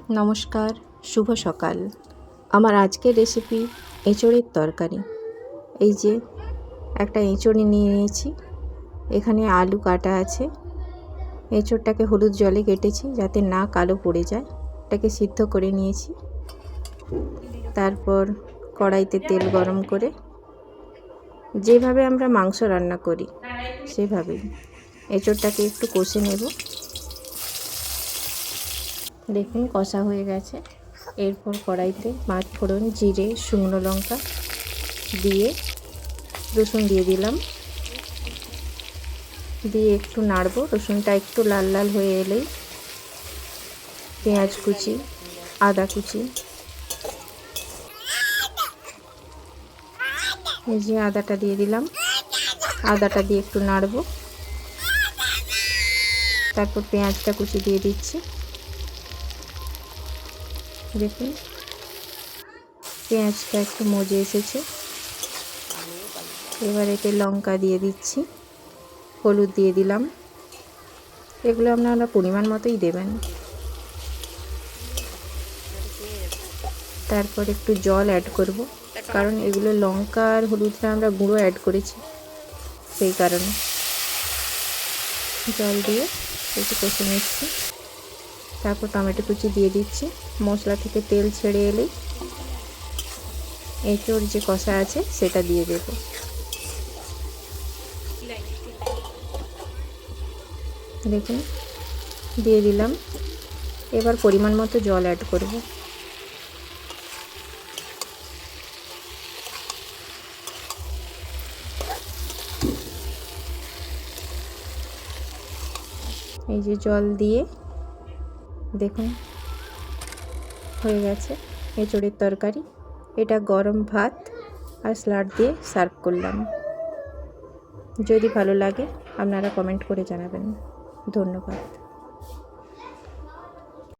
নমস্কার, শুভ সকাল। আমার আজকের রেসিপি এঁচোড়ের তরকারি। এই যে একটা এঁচোড় নিয়ে নিয়েছি, এখানে আলু কাটা আছে। এঁচোড়টাকে হলুদ জলে কেটেছি যাতে না কালো পড়ে যায়। এটাকে সিদ্ধ করে নিয়েছি। তারপর কড়াইতে তেল গরম করে যেভাবে আমরা মাংস রান্না করি সেভাবেই এঁচোড়টাকে একটু কষে নেব। দেখুন কষা হয়ে গেছে। এরপর কড়াইতে পাঁচ ফোড়ন, জিরে, শুকনো লঙ্কা দিয়ে রসুন দিয়ে দিলাম, দিয়ে একটু নাড়ব। রসুনটা একটু লাল লাল হয়ে এলেই পেঁয়াজ কুচি, আদা কুচি, এই যে আদাটা দিয়ে দিলাম। আদাটা দিয়ে একটু নাড়ব। তারপর পেঁয়াজটা কুচি দিয়ে দিচ্ছি। দেখুন পেঁয়াজটা একটু মজে এসেছে। এবার এতে লঙ্কা দিয়ে দিচ্ছি, হলুদ দিয়ে দিলাম। এগুলো আপনারা পরিমাণ মতোই দেবেন। তারপর একটু জল অ্যাড করব, কারণ এগুলো লঙ্কা আর হলুদটা আমরা গুঁড়ো অ্যাড করেছি, সেই কারণে জল দিয়ে একটু কষে নিচ্ছি। তারপর টমেটো কুচি দিয়ে দিচ্ছি। মশলা থেকে তেল ছেড়ে এলেই এঁচোড় যে কষা আছে সেটা দিয়ে দেব। দেখুন দিয়ে দিলাম। এবার পরিমাণ মতো জল অ্যাড করব। এই যে জল দিয়ে দেখুন হয়ে গেছে এঁচোড়ের তরকারি। এটা গরম ভাত আর স্যালাড দিয়ে সার্ভ করলাম। যদি ভালো লাগে আপনারা কমেন্ট করে জানাবেন। ধন্যবাদ।